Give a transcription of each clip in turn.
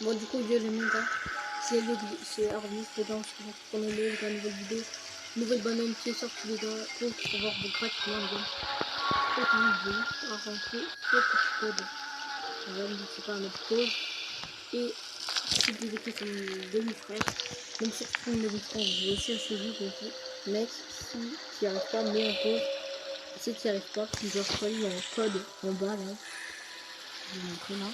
Bon, du coup, je les mets pas. C'est Arvis dedans, je vais prendre la nouvelle vidéo. Nouvelle banane qui est sortie les gars. Pour pouvoir vous gratuitement les gars. Autant de vie à rentrer ce petit code. Voilà, n'hésitez pas à mettre pause. Et si vous écoutez sur mon demi-frère, même si c'est mon demi-frère, je vais aussi acheter lui donc mec, si tu n'y arrives pas, mets en pause. Si tu n'y arrives pas, tu dois choisir un code en bas là. Je vais vous montrer là.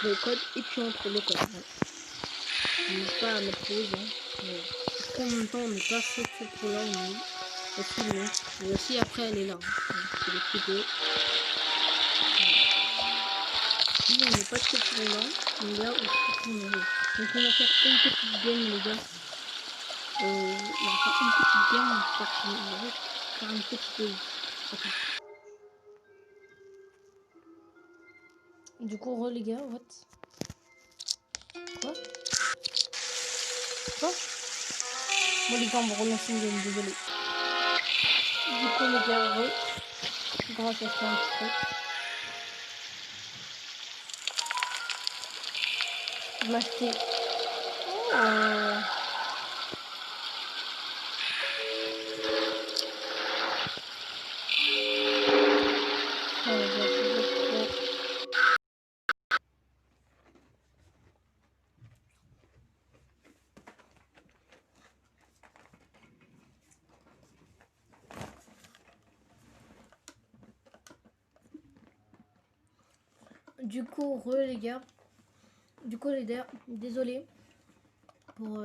Le code et puis entre le code. N'hésite pas à mettre pause. Parce qu'en même temps, on n'est pas fait pour là, on est aussi long. Et aussi après, elle est là. C'est le vidéo. On n'est pas très pour là. Mais là, on est là. Donc on va faire une petite game, les gars. On va faire une petite game. On va faire une petite game. Okay. Du coup, les gars, what? Quoi? Bon, les gars, on va relancer une game, désolé. Du coup, les gars, grâce à ce un petit truc. Je m'achetais. Du coup, les gars. Du coup, les gars, désolé pour.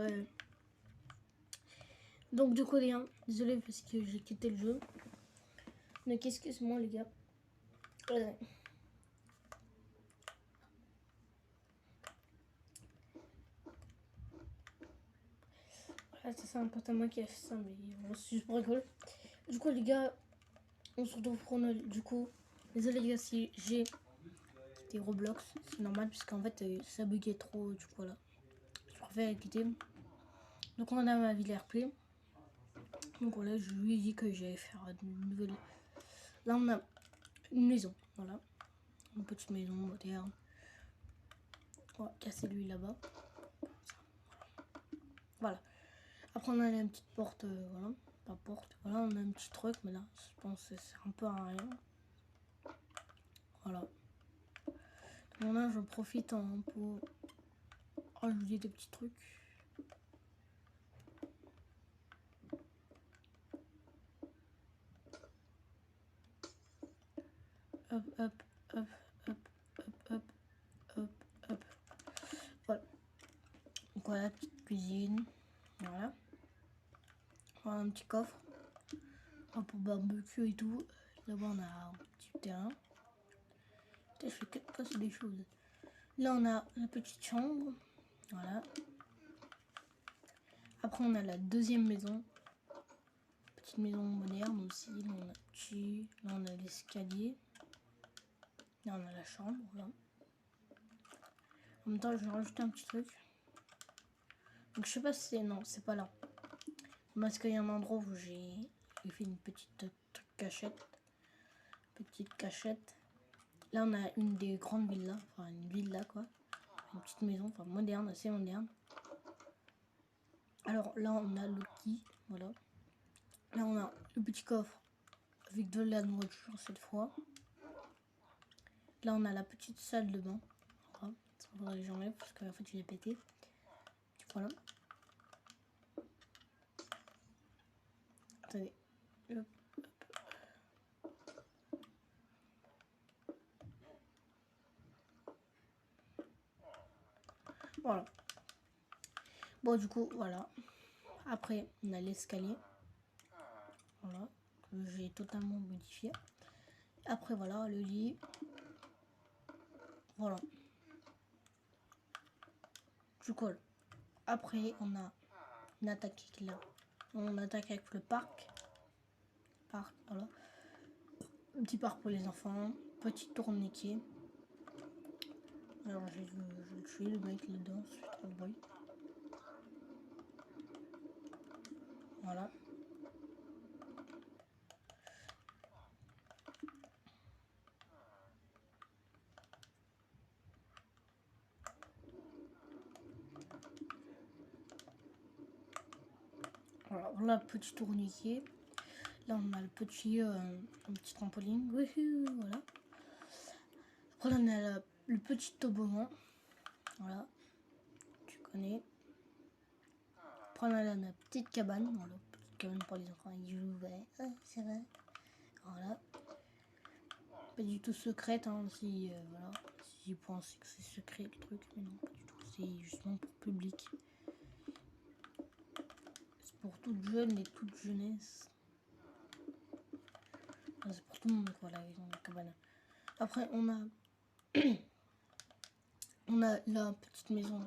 Donc, du coup, les gars, désolé parce que j'ai quitté le jeu. Donc, excuse-moi, les gars. Voilà, c'est un pote à moi qui a fait ça, mais c'est juste pour rigoler. Du coup, les gars, on se retrouve pour Noël. Du coup, désolé, les gars, si j'ai quitté Roblox, c'est normal, puisqu'en fait, ça buguait trop. Du coup, voilà. Je préfère quitter. Donc, on a ma ville RP. Donc, voilà, je lui ai dit que j'allais faire une nouvelle. Là, on a une maison, voilà. Une petite maison moderne. On va casser lui là-bas. Voilà. Après, on a une petite porte, voilà. Pas porte, voilà, on a un petit truc, mais là, je pense que c'est un peu à rien. Voilà. Donc là, j'en profite pour rajouter des petits trucs. Hop, hop, hop, hop, hop, hop, hop, hop. Voilà. Donc voilà, petite cuisine. Voilà. Voilà un petit coffre. Pour barbecue et tout. Là-bas, on a un petit terrain. Putain, je fais que passer des choses. Là, on a la petite chambre. Voilà. Après, on a la deuxième maison. Petite maison moderne aussi. Là, on a petit. Là, on a l'escalier. Là, on a la chambre. Là. En même temps, je vais rajouter un petit truc. Donc, je sais pas si c'est. Non, c'est pas là. Parce qu'il y a un endroit où j'ai fait une petite cachette. Petite cachette. Là, on a une des grandes villas. Enfin, une villa, quoi. Une petite maison, enfin, moderne, assez moderne. Alors, là, on a Loki. Voilà. Là, on a le petit coffre avec de la nourriture cette fois. Là, on a la petite salle de bain. Voilà. Ça faudrait que j'enlève parce qu'en fait, il est pété. Voilà. Attendez. Hop, hop. Voilà. Bon, du coup, voilà. Après, on a l'escalier. Voilà. Que j'ai totalement modifié. Après, voilà, le lit. Voilà. Du coup, après, on a une attaque là. On attaque avec le parc. Voilà. Un petit parc pour les enfants. Petit tourniquet. Alors, je vais le tuer, le mec là-dedans. Ça fait trop de bruit. Voilà. Voilà, voilà le petit tourniquet. Là, on a le petit, un petit trampoline. Wouhou, voilà. Après, là, on a le petit toboggan. Voilà, tu connais. Après, on a la petite cabane. Voilà, petite cabane pour les enfants. Ils jouent, ouais, c'est vrai. Voilà. Pas du tout secrète, hein, si, voilà. Si ils pensent que c'est secret le truc, mais non, pas du tout. C'est justement pour public. C'est pour toute jeune et toute jeunesse. Enfin, c'est pour tout le monde, quoi, la cabane. Après, on a on a la petite maison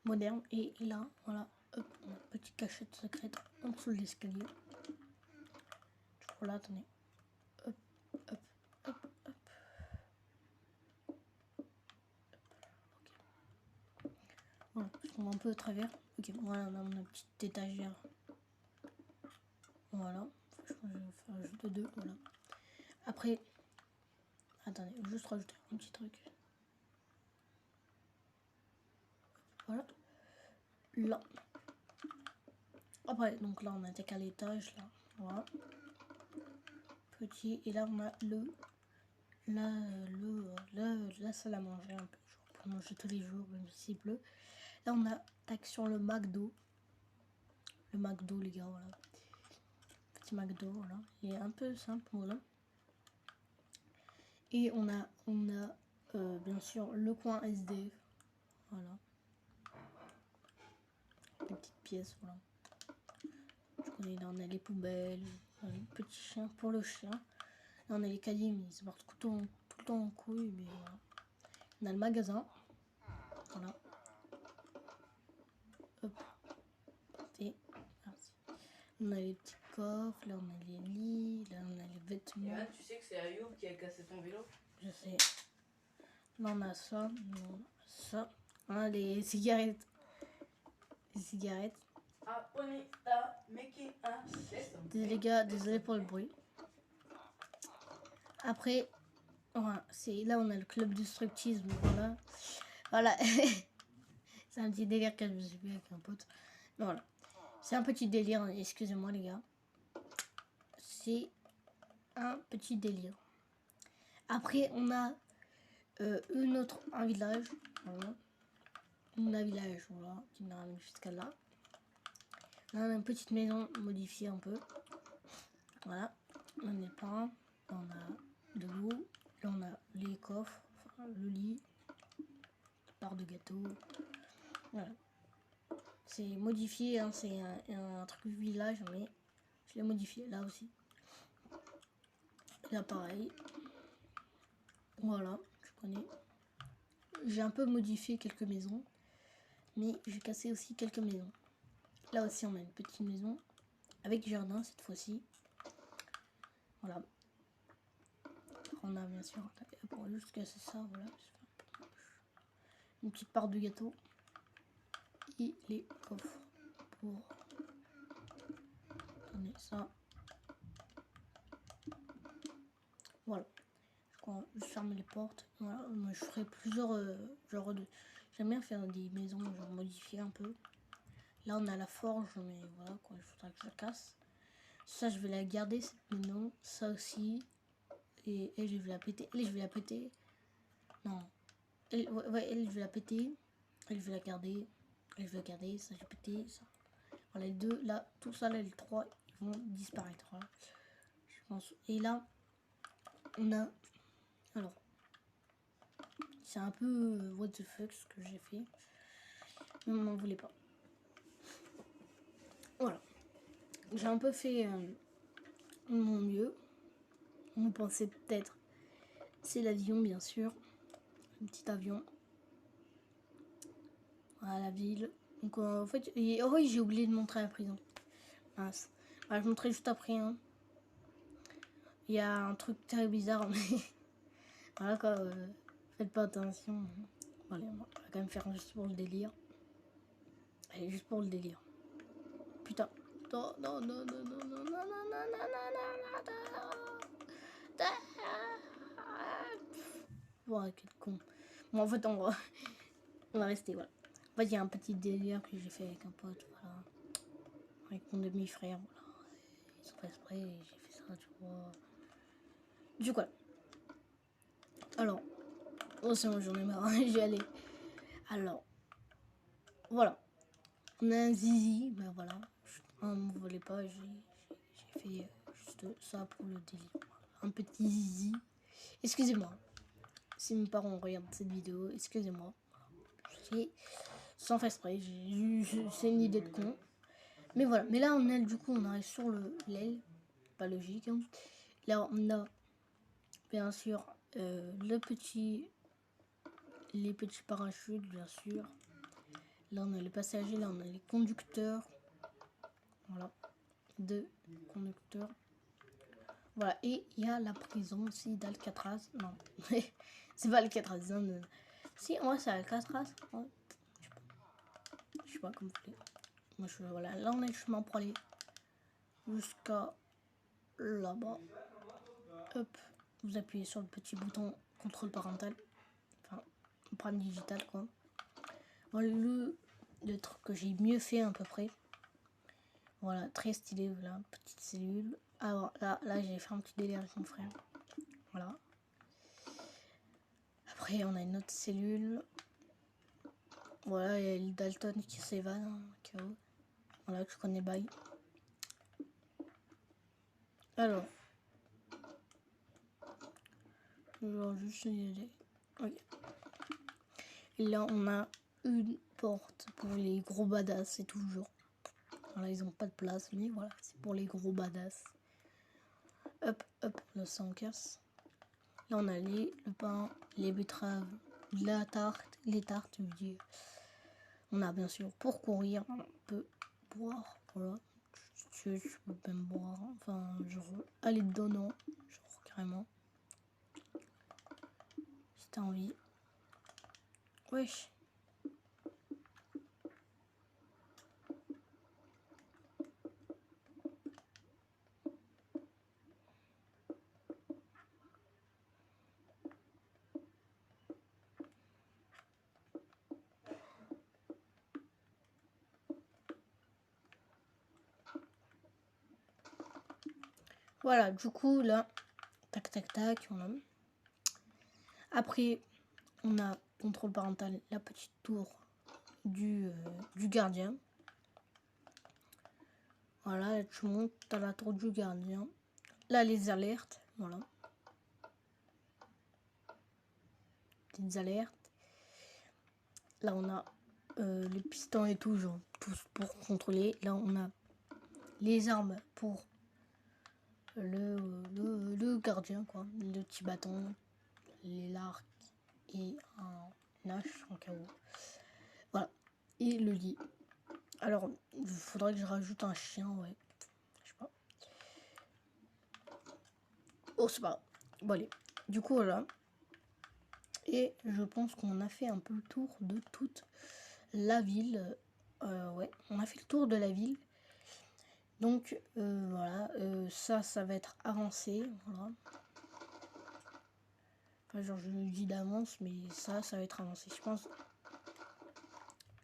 moderne et là, voilà, hop, on a une petite cachette secrète en dessous de l'escalier. Voilà, attendez. Hop, hop, hop, hop. Ok. Voilà, on va un peu au travers. Ok, voilà, on a une petite étagère. Voilà. Je pense que je vais faire juste deux, voilà. Après, attendez, juste rajouter un petit truc. Voilà. Là. Après, donc là, on attaque à l'étage, là. Voilà. Petit. Et là, on a la salle à manger, un peu, genre pour manger tous les jours, même si c'est bleu. Là, on a tac sur le McDo. Le McDo, les gars, voilà. Petit McDo, voilà. Il est un peu simple, voilà. Et on a bien sûr le coin SDF. Voilà. Des petites pièces, voilà. Je connais, là, on a les poubelles, le petit chien pour le chien. Là, on a les cahiers, mais ils se portent tout le temps en couille, mais voilà. On a le magasin. Voilà. Hop. Et merci. On a les petits coffres, là on a les lits, là on a les vêtements. Et là, tu sais que c'est Ayoub qui a cassé ton vélo? Je sais. Là on a ça, là, on a ça. On a les cigarettes. Les cigarettes. Désolé les gars, désolé pour le bruit. Après, voilà, là on a le club du striptease, voilà. Voilà. C'est un petit délire que je me suis fait avec un pote. Voilà. C'est un petit délire, excusez-moi les gars. C'est un petit délire. Après, on a un village. Voilà. Un village, voilà, qui me ramène jusqu'à là. Là, on a une petite maison modifiée un peu. Voilà. On a des pains. Là, on a de l'eau. Là, on a les coffres. Enfin, le lit. Part de gâteau. Voilà. C'est modifié, hein, c'est un truc village, mais je l'ai modifié là aussi. Là, pareil. Voilà, je connais. J'ai un peu modifié quelques maisons, mais j'ai cassé aussi quelques maisons. Là aussi, on a une petite maison avec jardin cette fois-ci. Voilà. On a bien sûr, pour juste casser ça, voilà. Une petite part de gâteau et les coffres pour donner ça. Voilà. Je ferme les portes. Voilà. Moi, je ferai plusieurs genres de. J'aime bien faire des maisons, genre modifier un peu. Là, on a la forge, mais voilà quoi. Il faudra que je la casse. Ça, je vais la garder cette maison. Ça aussi. Et elle, je vais la péter. Elle, je vais la péter. Non. Elle, ouais, elle, je vais la péter. Elle, je vais la garder. Elle, je vais la garder. Ça, je vais péter. Ça. Voilà, les deux, là, tout ça, là, les trois, ils vont disparaître. Voilà. Je pense. Et là, on a. Alors. C'est un peu what the fuck ce que j'ai fait. Mais on m'en voulait pas. Voilà. J'ai un peu fait mon mieux. On pensait peut-être. C'est l'avion, bien sûr. Un petit avion. Voilà la ville. Donc en fait, oh oui, j'ai oublié de montrer la prison. Mince. Voilà, je montrerai juste après. Hein. Il y a un truc très bizarre, mais voilà quoi. Faites pas attention. Voilà, on va quand même faire juste pour le délire. Allez, juste pour le délire. Putain. Non, non, non, non, non, non, non, non, non, non, non, non. Voilà, quel con. Bon, en fait, on va rester, voilà. En fait, il y a un petit délire que j'ai fait avec un pote, voilà. avec mon demi-frère, voilà. Ils sont pas exprès, j'ai fait ça, tu vois. Du coup, alors, oh c'est bon, j'en ai marre, je vais aller. Alors, voilà, on a un zizi, ben voilà, ne me volez pas, j'ai fait juste ça pour le délire. Un petit zizi, excusez-moi, si mes parents regardent cette vidéo, excusez-moi, sans faire exprès, c'est une idée de con. Mais voilà, mais là on a du coup on arrive sur l'aile, pas logique. Hein. Là on a bien sûr les petits parachutes bien sûr. Là on a les passagers, là on a les conducteurs. Voilà, 2 conducteurs. Voilà, et il y a la prison aussi d'Alcatraz. Non, c'est pas Alcatraz. Non. Si, moi c'est Alcatraz. Ouais. Je sais pas comment vous voulez. Moi, voilà, là on a le chemin pour aller jusqu'à là-bas. Hop, vous appuyez sur le petit bouton contrôle parental. Enfin, empreinte digitale quoi. Voilà le truc que j'ai mieux fait à peu près. Voilà, très stylé, voilà, petite cellule. Alors là j'ai fait un petit délire avec mon frère. Voilà. Après on a une autre cellule. Voilà, il y a le Dalton qui s'évade, hein, KO. Voilà, que je connais bail. Alors. Genre juste ok. Et là on a une porte pour les gros badass, c'est toujours. Voilà, ils ont pas de place, mais voilà, c'est pour les gros badass. Hop, hop, là ça en casse. Là on a le pain, les betteraves, la tarte, les tartes, je veux dire. On a bien sûr pour courir, on peut boire, voilà. Tu peux même boire, enfin genre aller dedans, non, genre carrément. Si t'as envie. Wesh. Voilà, du coup là, tac tac tac, on a. Après, on a contrôle parental, la petite tour du gardien. Voilà, là, tu montes à la tour du gardien. Là, les alertes, voilà. Petites alertes. Là, on a les pistons et tout, genre, tous pour contrôler. Là, on a les armes pour le gardien, quoi. Le petit bâton, l'arc et un hache en cas où. Voilà. Et le lit. Alors, il faudrait que je rajoute un chien, ouais. Je sais pas. Oh, c'est pas grave. Bon, allez. Du coup, voilà. Et je pense qu'on a fait un peu le tour de toute la ville. Ouais, on a fait le tour de la ville. Donc, voilà. Ça va être avancé. Voilà. Enfin, genre, je le dis d'avance, mais ça va être avancé. Je pense.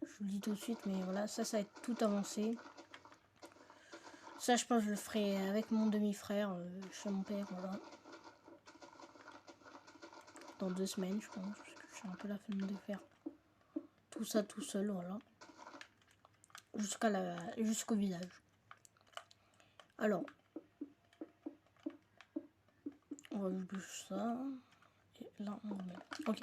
Je vous le dis tout de suite, mais voilà, ça va être tout avancé. Ça, je pense que je le ferai avec mon demi-frère chez mon père, voilà. Dans 2 semaines, je pense, parce que j'ai un peu la flemme de faire tout ça tout seul, voilà. Jusqu'au village. Alors, on va juste ça. Et là, on remet. Ok.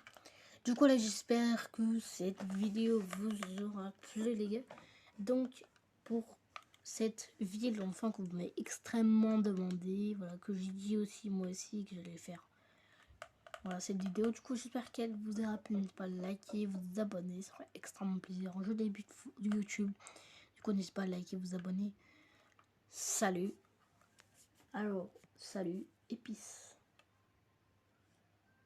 Du coup, là, j'espère que cette vidéo vous aura plu, les gars. Donc, pour cette ville, enfin, que vous m'avez extrêmement demandé, voilà, que j'ai dit aussi, moi aussi, que j'allais faire. Voilà, cette vidéo. Du coup, j'espère qu'elle vous aura plu. N'hésitez pas à liker, vous abonner. Ça ferait extrêmement plaisir. Je débute du YouTube. Du coup, n'hésitez pas à liker, vous abonner. Salut. Alors, salut et peace.